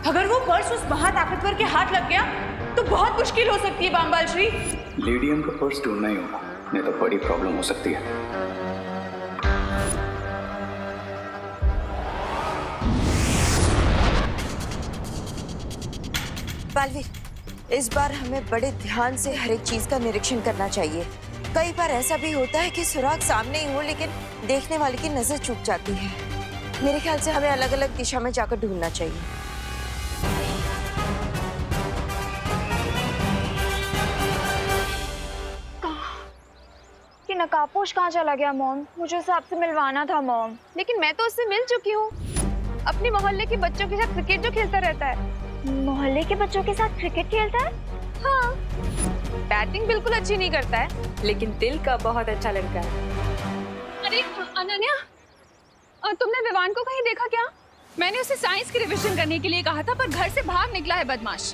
अगर वो पर्स उस महाताकतवर के हाथ लग गया तो बहुत मुश्किल हो सकती है बामबाल श्री। लेडियम का पर्स ढूंढना ही होगा, नहीं तो बड़ी प्रॉब्लम हो सकती है। बालवीर, इस बार हमें बड़े ध्यान से हर एक चीज का निरीक्षण करना चाहिए। कई बार ऐसा भी होता है कि सुराग सामने ही हो लेकिन देखने वाले की नजर चूक जाती है। मेरे ख्याल से हमें अलग अलग दिशा में जाकर ढूंढना चाहिए। कि नकाबपोश कहाँ चला गया मॉम? मुझे उससे आपसे मिलवाना था मॉम। लेकिन मैं तो उससे मिल चुकी हूँ। अपने मोहल्ले के बच्चों के साथ क्रिकेट जो खेलता रहता है। मोहल्ले के बच्चों के साथ क्रिकेट खेलता है? हाँ। बैटिंग बिल्कुल अच्छी नहीं करता है, लेकिन दिल का बहुत अच्छा लड़का है। अरे अनन्या, तुमने विवान को कहीं देखा क्या? मैंने उसे साइंस की रिवीजन करने के लिए कहा था, पर घर से बाहर निकला है बदमाश।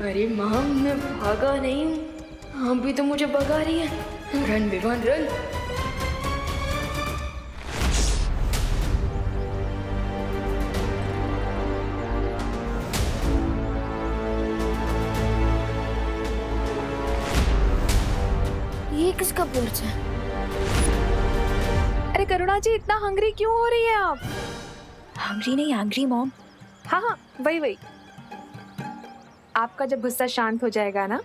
अरे माँ, मैं भागा नहीं हूँ, हम भी तो मुझे भगा रही है। Run Vivaan run. ये किसका पर्स है? अरे करुणा जी, इतना हंग्री क्यों हो रही है आप? हंग्री नहीं, एंग्री मॉम। हाँ हाँ, वही। आपका जब गुस्सा शांत हो जाएगा ना,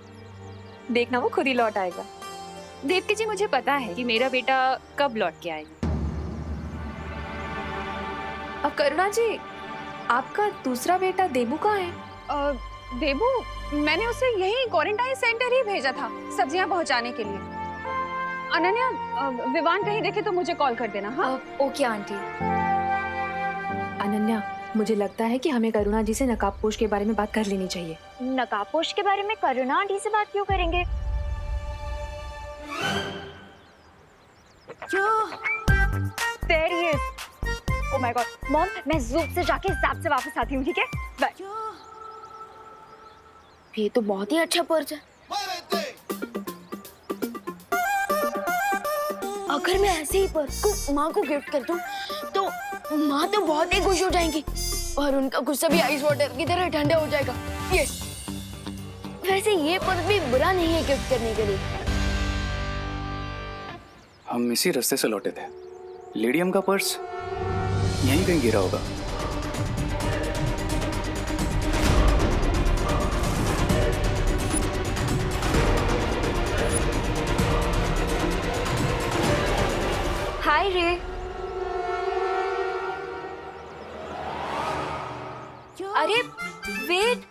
देखना वो खुद ही लौट आएगा। देवकी जी, मुझे पता है कि मेरा बेटा कब लौट के आएगा। अब करुणा जी, आपका दूसरा बेटा देबू कहाँ है? देबू, मैंने उसे यही क्वारंटाइन सेंटर ही भेजा था सब्जियां पहुंचाने के लिए। अनन्या, विवान कहीं देखे तो मुझे कॉल कर देना। हाँ ओके आंटी। अनन्या, मुझे लगता है कि हमें करुणा जी से नकाबपोश के बारे में बात कर लेनी चाहिए। नकाबपोश के बारे में करुणा आंटी से बात क्यों करेंगे? There he is. Oh my God, mom, मैं ज़ूम से जाके ज़ैप से वापस आती हूँ, ठीक है? बाय। ये तो बहुत ही अच्छा पर्स है। अगर मैं ऐसे ही पर्स को माँ को गिफ्ट कर दूं, तो माँ तो बहुत ही खुश हो जाएंगी और उनका गुस्सा भी आइस वाटर की तरह ठंडा हो जाएगा। यस। वैसे ये पर्स भी बुरा नहीं है गिफ्ट करने के लिए। हम इसी रास्ते से लौटे थे। लेडियम का पर्स यहीं कहीं गिरा होगा। हाय रे। अरे वेट,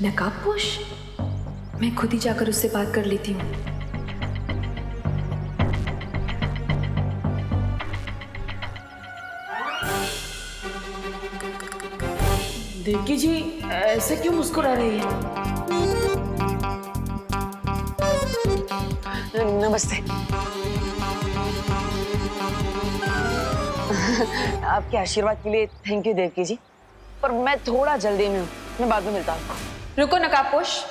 नकाबपोश? मैं खुद ही जाकर उससे बात कर लेती हूँ। देवकी जी ऐसे क्यों मुस्कुरा रही है? नमस्ते। आपके आशीर्वाद के लिए थैंक यू देवकी जी, पर मैं थोड़ा जल्दी में हूँ, मैं बाद में मिलता हूँ। रुको नकाबपोश।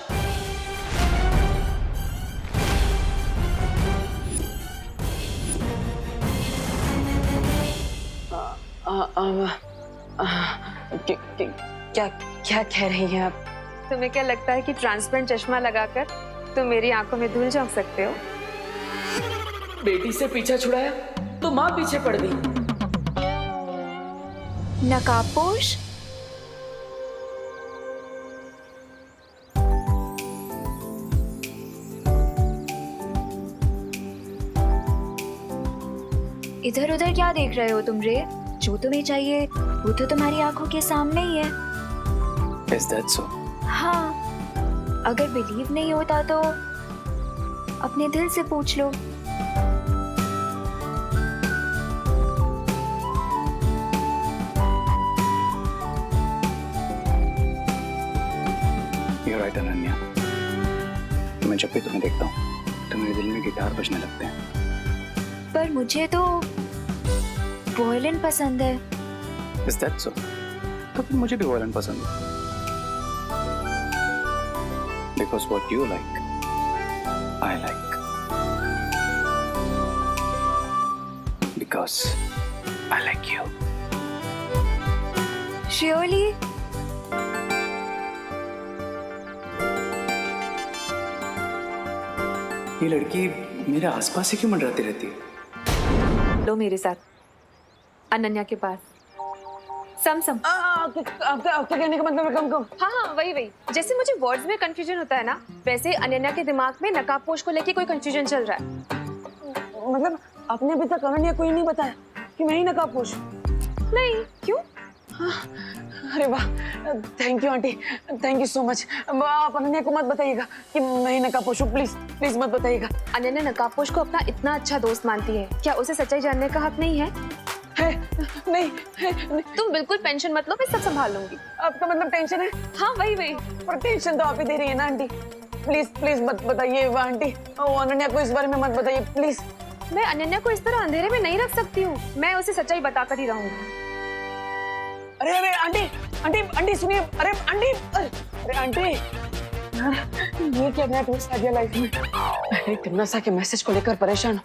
क्या क्या कह रही हैं आप? तुम्हें क्या लगता है कि ट्रांसपेरेंट चश्मा लगाकर तुम मेरी आंखों में धूल झोंक सकते हो? बेटी से पीछा छुड़ाया तो माँ पीछे पड़ गई। नकाबपोश? इधर उधर क्या देख रहे हो तुम रे? जो तुम्हें चाहिए वो तो तुम्हारी आंखों के सामने ही है। Is that so? हाँ, अगर बिलीव नहीं होता तो अपने दिल से पूछ लो। You're right, Ananya. मैं जब भी तुम्हें देखता हूँ तो मेरे दिल में गिटार बजने लगते हैं। पर मुझे तो वॉयलिन पसंद है। Is that so? तो फिर मुझे भी वॉयलिन पसंद है। Because what you like, I like. Because I like you. Surely? ये लड़की मेरे आसपास ही क्यों मंडराती रहती है? लो मेरे साथ अनन्या के पास। सम आपके कहने का मतलब है कम कम। हाँ वही जैसे मुझे वर्ड्स में कंफ्यूजन होता है ना, वैसे अनन्या के दिमाग में नकाबपोश को लेके कोई कंफ्यूजन चल रहा है। मतलब आपने अभी तक अनन्या को ही नहीं बताया कि मैं ही नकाबपोश? नहीं, क्यों? अरे वाह, thank you aunty, thank you so much. आप अनन्या को मत बताइएगा कि मैं ही नकाबपोश हूँ, प्लीज प्लीज मत बताइएगा। अनन्या नकाबपोश को अपना इतना अच्छा दोस्त मानती है, क्या उसे सच्चाई जानने का हक नहीं है? नहीं, तुम बिल्कुल टेंशन मत लो, मैं सब संभाल लूंगी। आपका मतलब टेंशन है? हाँ वही पर टेंशन तो आप ही दे रही है ना आंटी। प्लीज प्लीज मत बताइए आंटी, अनन्या को इस बारे में मत बताइए प्लीज। मैं अनन्या को इस तरह अंधेरे में नहीं रख सकती हूँ, मैं उसे सच्चाई बताकर ही रहूंगी। अरे अरे आंटी आंटी आंटी सुनिए, अरे आंटी, अरे आंटी ये क्या नया ट्विस्ट आ गया लाइफ में। मैं तिमनसा के मैसेज को लेकर परेशान हूँ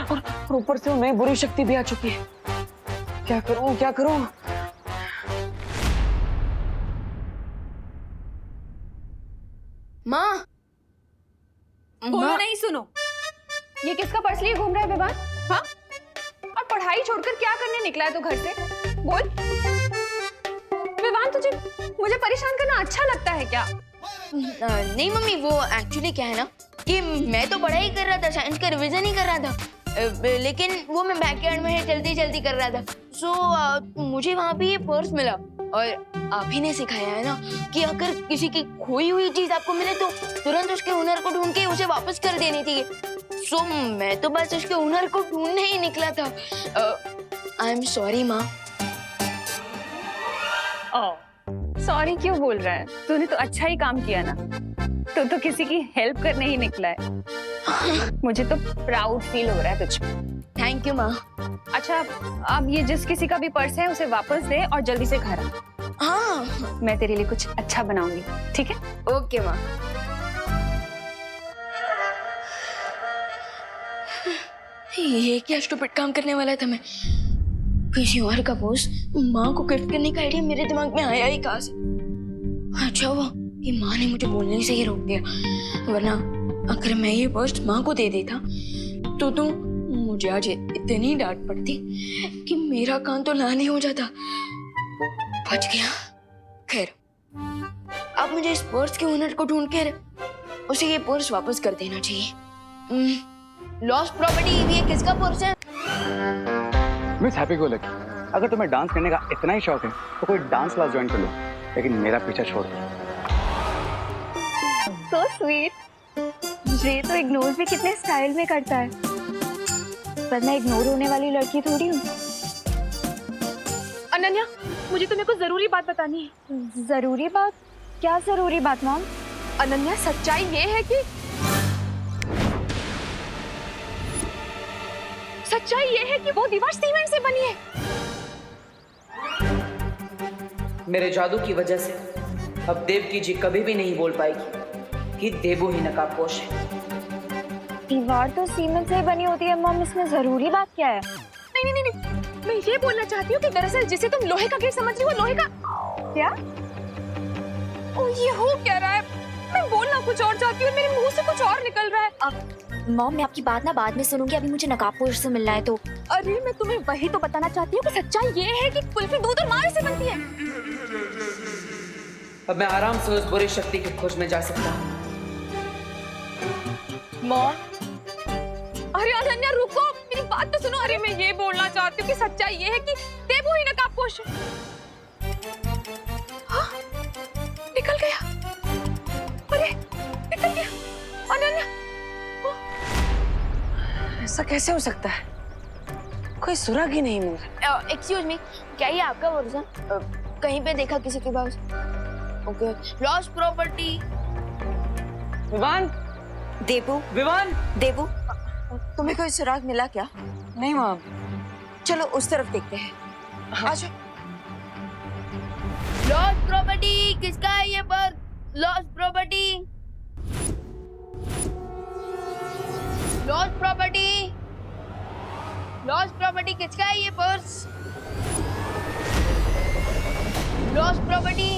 और ऊपर से वो नई बुरी शक्ति भी आ चुकी है। क्या करूँ क्या करूँ? माँ, बोलो नहीं, सुनो, ये किसका पर्स लिए घूम रहा है विवान? हाँ, और पढ़ाई छोड़कर क्या करने निकला है तू घर से? बोल विवान, तुझे मुझे परेशान करना अच्छा लगता है क्या? नहीं मम्मी, वो एक्चुअली क्या है ना कि मैं तो पढ़ाई कर रहा था, साइंस का रिवीजन ही कर रहा था, लेकिन वो मैं बैकयार्ड में जल्दी जल्दी कर रहा था। सो मुझे वहाँ पे ये पर्स मिला और आप ही ने सिखाया है ना कि अगर किसी की खोई हुई चीज आपको मिले तो तुरंत उसके हुनर को ढूंढ के उसे वापस कर देनी चाहिए। सो मैं तो बस उसके हुनर को ढूंढने ही निकला था। आई एम सॉरी माँ। सॉरी क्यों बोल रहा है? तूने तो अच्छा ही काम किया ना, तू तो किसी की हेल्प करने ही निकला है। मुझे तो प्राउड फील हो रहा है तुझ पे। थैंक यू माँ। अच्छा, अब ये जिस किसी का भी पर्स है उसे वापस दे और जल्दी से घर आ। हाँ, मैं तेरे लिए कुछ अच्छा बनाऊंगी, ठीक है? ओके माँ। ये क्या स्टूपिड काम करने वाला था मैं? किसी और का पर्स माँ को गिफ्ट करने का आइडिया मेरे दिमाग में आया ही कहाँ से? अच्छा हुआ कि माँ ने मुझे बोलने से ही रोक दिया, वरना अगर मैं ये पर्स माँ को दे देता तो मुझे आज इतनी डांट पड़ती कि मेरा कान तो लाल ही हो जाता। बच गया। खैर, अब मुझे इस पर्स के ओनर को ढूंढ कर उसे ये पर्स वापस कर देना चाहिए। लॉस्ट प्रॉपर्टी, ये किसका पर्स है? मिस हैप्पी गो लकी, अगर तुम्हें डांस करने का इतना ही शौक है तो कोई डांस क्लास ज्वाइन कर लो, लेकिन मेरा पीछा छोड़ दो। So sweet. ये तो इग्नोर भी कितने स्टाइल में करता है, पर मैं इग्नोर होने वाली लड़की थोड़ी हूँ। अनन्या, मुझे तुम्हें कुछ जरूरी बात बतानी है। जरूरी बात? क्या जरूरी बात मॉम? अनन्या, सच्चाई ये है कि वो दीवार सीमेंट से बनी है। मेरे जादू की वजह से अब देवकी जी कभी भी नहीं बोल पाएगी कि देवो ही नकाबपोश है। दीवार तो सीमेंट से बनी होती है मॉम, इसमें जरूरी बात क्या है? नहीं, मैं ये बोलना चाहती हूँ कि दरअसल जिसे तुम लोहे का गेट समझ रही हो, लोहे का क्या? ओ, ये हो क्या रहा है? मैं बोलना कुछ और चाहती हूँ, मेरे मुंह से कुछ और निकल रहा है। मॉम, मैं आपकी बात ना बाद में सुनूंगी, अभी मुझे नकाबपोश से मिलना है तो। अरे मैं तुम्हें वही तो बताना चाहती हूँ कि सच्चाई ये है कि कुल्फी दूध और मावे से बनती है। अब मैं आराम से उस बुरी शक्ति की खोज में जा सकता हूँ। मॉम, अरे अनन्या रुको, मेरी बात तो सुनो। अरे मैं ये बोलना चाहती हूँ कि सच्चाई ये है कि देवो ही नकाबपोश है। हाँ, निकल गया। अरे निकल गया अनन्या। ऐसा कैसे हो सकता है? कोई सुराग ही नहीं मिल रहा। एक्सक्यूज मी, क्या ये आपका पर्स है? कहीं पे देखा किसी के पास? Okay, lost property. Vivaan, Vivaan, Devu, तुम्हें कोई सुराग मिला क्या? नहीं माँ। चलो उस तरफ देखते हैं। हाँ। आजो। लॉस्ट प्रॉपर्टी, किसका है ये पर्स? Lost property. किसका है ये पर्स? Lost property.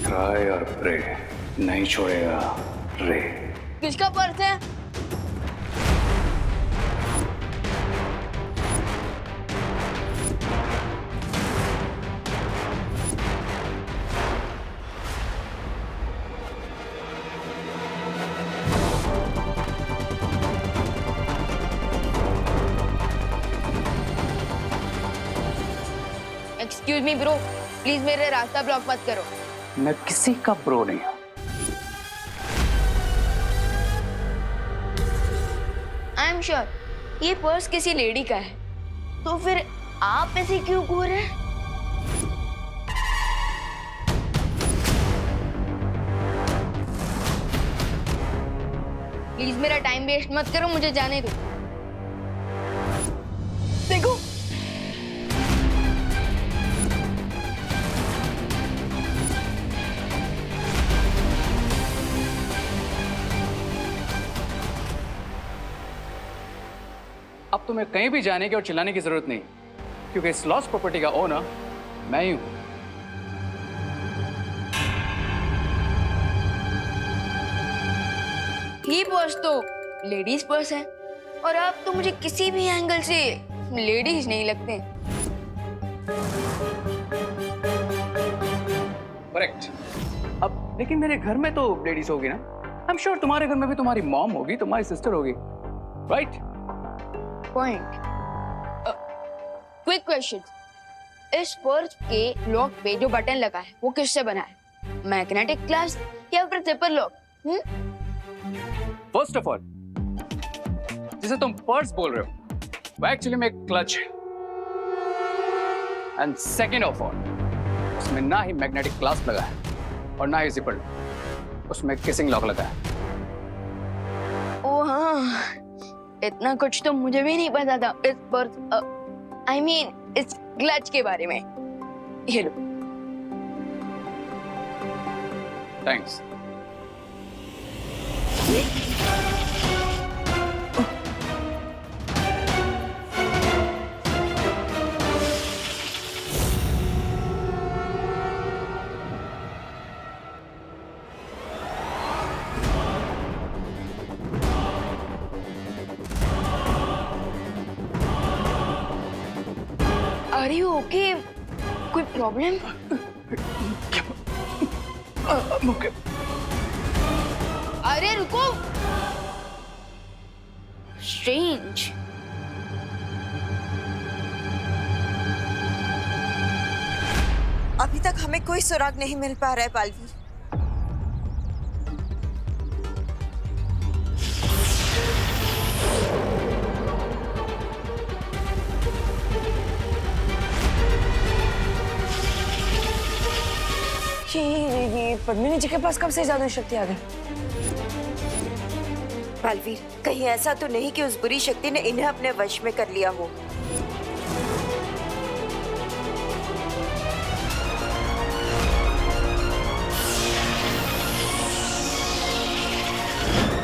ट्राई और प्रे, नहीं छोड़ेगा रे। किसका पर्स है? एक्सक्यूज मी ब्रो, प्लीज मेरे रास्ता ब्लॉक मत करो। मैं किसी का प्रो नहीं हूं। आई एम श्योर ये पर्स किसी लेडी का है, तो फिर आप ऐसे क्यों घूर रहे हैं? प्लीज मेरा टाइम वेस्ट मत करो, मुझे जाने दो। देखो अब तुम्हें कहीं भी जाने की और चिल्लाने की जरूरत नहीं, क्योंकि इस लॉस्ट प्रॉपर्टी का ओनर मैं ही हूं। ये पर्स तो लेडीज पर्स है, और आप तो मुझे किसी भी एंगल से लेडीज नहीं लगते। करेक्ट। अब लेकिन मेरे घर में तो लेडीज होगी ना। आई एम श्योर तुम्हारे घर में भी तुम्हारी मॉम होगी, तुम्हारी सिस्टर होगी, राइट? पॉइंट। क्विक क्वेश्चन, इस पर्स के लॉक पे जो बटन लगा है वो किससे बना है? मैग्नेटिक ग्लास या फिर zipper lock? First of all, जिसे तुम पर्स बोल रहे हो वो एक्चुअली में एक क्लच है। एंड सेकेंड ऑफ ऑल, उसमें ना ही मैग्नेटिक ग्लास लगा है और ना ही जिपर लॉक, उसमें किसिंग लॉक लगा है। ओ हाँ, इतना कुछ तो मुझे भी नहीं पता था इस पर्स, आई मीन इस क्लच के बारे में। ये लो। थैंक्स। Are you okay? कोई प्रॉब्लम? ओके। अरे रुको। Strange. अभी तक हमें कोई सुराग नहीं मिल पा रहा है बालवीर। ये पद्मिनी जी के पास कब से जादू शक्ति आ गई? बालवीर, कहीं ऐसा तो नहीं कि उस बुरी शक्ति ने इन्हें अपने वश में कर लिया हो।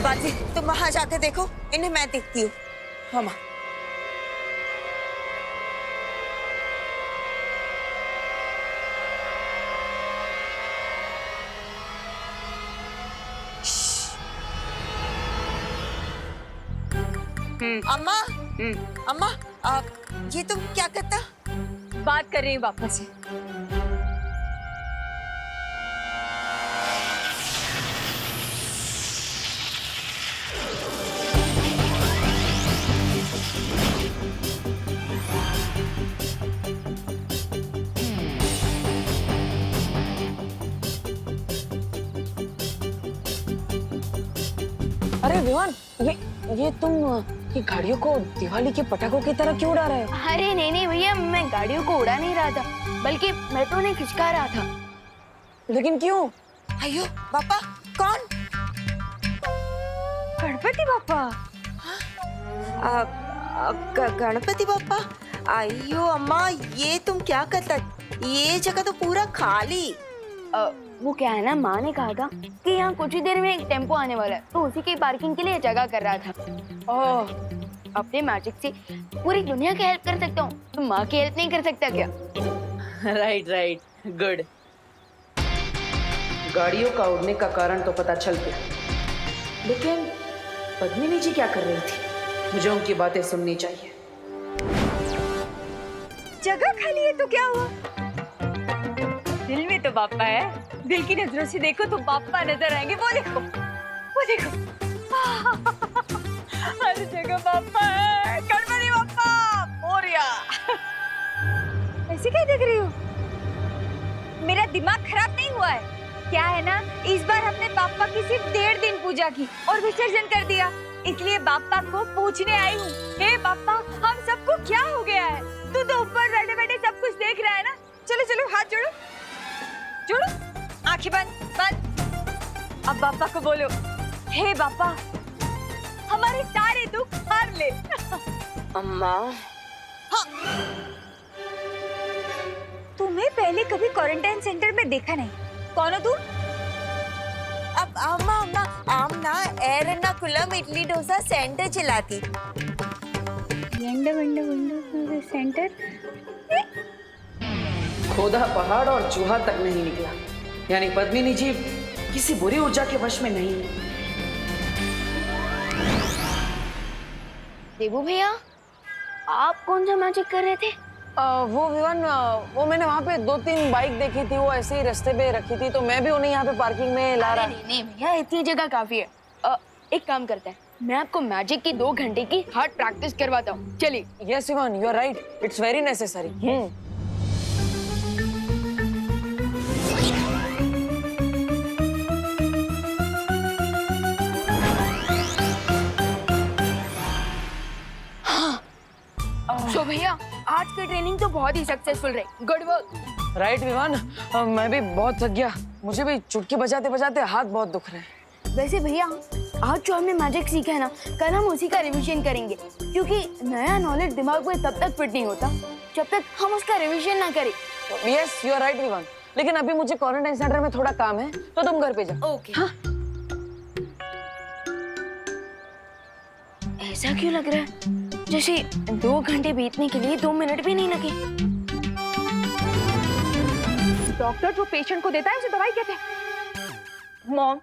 बालवीर, तुम वहां जाकर देखो, इन्हें मैं देखती हूँ। हाँ माँ। अम्मा, अम्मा, ये तुम क्या करता? बात कर रही हूँ पापा से। अरे विवान, ये तुम ये गाड़ियों को दिवाली के पटाखों की तरह क्यों उड़ा रहे हो? अरे नहीं नहीं भैया, मैं गाड़ियों को उड़ा नहीं रहा था, बल्कि मैं तो उन्हें खिंचका रहा था। लेकिन क्यों? अयो बापा कौन? गणपति बापा। गणपति बापा। अयो अम्मा ये तुम क्या करता? ये जगह तो पूरा खाली। वो क्या है ना, माँ ने कहा था कि यहाँ कुछ ही देर में एक टेम्पो आने वाला है, तो उसी की पार्किंग के लिए जगह कर रहा था। ओह, अपने मैजिक से पूरी दुनिया की हेल्प कर सकता हूँ, तो माँ की हेल्प नहीं कर सकता क्या? Right right, good. गाड़ियों का उड़ने का कारण तो पता चल गया, लेकिन पद्मिनी जी क्या कर रही थी? मुझे उनकी बातें सुननी चाहिए। जगह खाली है तो क्या हुआ? दिल में तो बापा है, दिल की नजरों से देखो तो बापा नजर आएंगे। वो देखो, वो देखो, हर जगह बापा है। गणपति बापा, मोरिया। ऐसे क्या देख रही हो? मेरा दिमाग खराब नहीं हुआ है क्या? है ना, इस बार हमने बापा की सिर्फ 1.5 दिन पूजा की और विसर्जन कर दिया, इसलिए बापा को पूछने आई हूँ। हे बापा, हम सबको क्या हो गया है? तू तो ऊपर बैठे बैठे सब कुछ देख रहा है ना। चलो चलो, हाथ जोड़ो, जोड़ो, आंखें बंद बंद। अब बापा को बोलो, हे बापा, हमारे सारे दुख हार ले। अम्मा तुम्हें पहले कभी क्वारंटाइन सेंटर में देखा नहीं। कौन हो तुम? अब अम्मा अम्मा आमना एर्नाकुलम इडली डोसा सेंटर चलाती। सेंटर? खोदा पहाड़ और चूहा तक नहीं निकला, यानी पद्मिनी जी किसी बुरी ऊर्जा के वश में नहीं है। देबू भैया, आप कौन सा मैजिक कर रहे थे? वो विवान, वो मैंने वहाँ पे 2-3 बाइक देखी थी, वो ऐसे ही रास्ते पे रखी थी, तो मैं भी उन्हें यहाँ पे पार्किंग में ला रहा। नहीं भैया, इतनी जगह काफी है। एक काम करते हैं, मैं आपको मैजिक की 2 घंटे की हार्ड प्रैक्टिस करवाता हूँ, चलिए। Yes Vivaan, you are right, it's very necessary. तो भैया, आज की ट्रेनिंग तो बहुत ही सक्सेसफुल रही, गुड वर्क। राइट विवान, मैं भी बहुत थक गया, मुझे भी चुटकी बजाते बजाते हाथ बहुत दुख रहे हैं। वैसे भैया, आज जो हमने मैजिक सीखा है ना, कल हम उसी का रिवीजन करेंगे, क्योंकि नया नॉलेज दिमाग में तब तक फिट नहीं होता जब तक हम उसका रिवीजन ना करें। Yes you are right Vivaan, लेकिन अभी मुझे क्वारंटाइन सेंटर में थोड़ा काम है, तो तुम घर पे जाओ। ओके। हाँ? ऐसा क्यों लग रहा है जैसे 2 घंटे बीतने के लिए 2 मिनट भी नहीं लगे? डॉक्टर जो पेशेंट को देता है उसे दवाई कहते हैं। मॉम,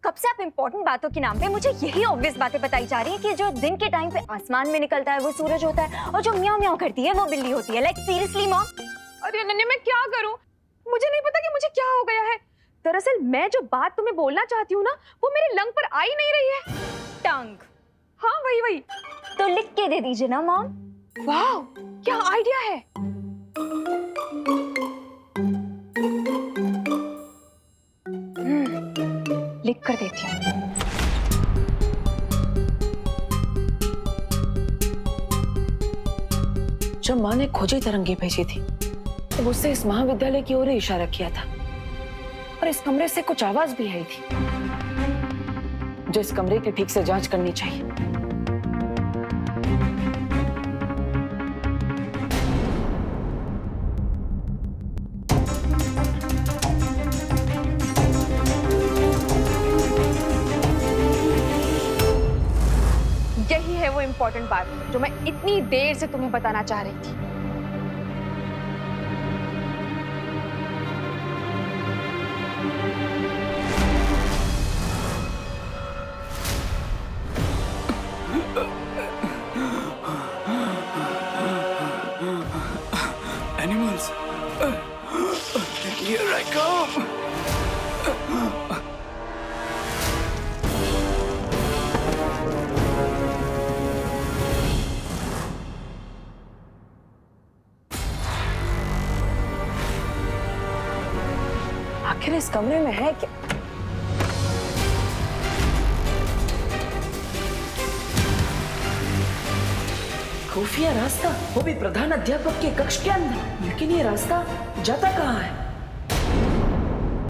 कब से आप इम्पोर्टेंट बातों के नाम पे मुझे यही ऑब्वियस बातें बताई जा रही है कि जो दिन के टाइम पे आसमान में निकलता है वो सूरज होता है, और जो म्याऊं म्याऊं करती है वो बिल्ली होती है। Like seriously mom. अरे अनन्या, मैं क्या करूं? मुझे नहीं पता कि मुझे क्या हो गया है। दरअसल मैं जो बात तुम्हें बोलना चाहती हूँ ना, वो मेरे लंग पर आ ही नहीं रही है। टंग? हाँ वही। तो लिख के दे दीजिए ना मॉम। वाह, क्या आइडिया है। लिख कर देती हूँ। जब माँ ने खोजी तरंगी भेजी थी, तो उससे इस महाविद्यालय की ओर इशारा किया था, और इस कमरे से कुछ आवाज भी आई थी, जो इस कमरे की ठीक से जांच करनी चाहिए। यही है वो इम्पोर्टेंट बात जो मैं इतनी देर से तुम्हें बताना चाह रही थी। Animals, here I come. आखिर इस कमरे में है क्या? खुफिया रास्ता, वो भी प्रधान अध्यापक के कक्ष के अंदर। लेकिन ये रास्ता जाता कहाँ है?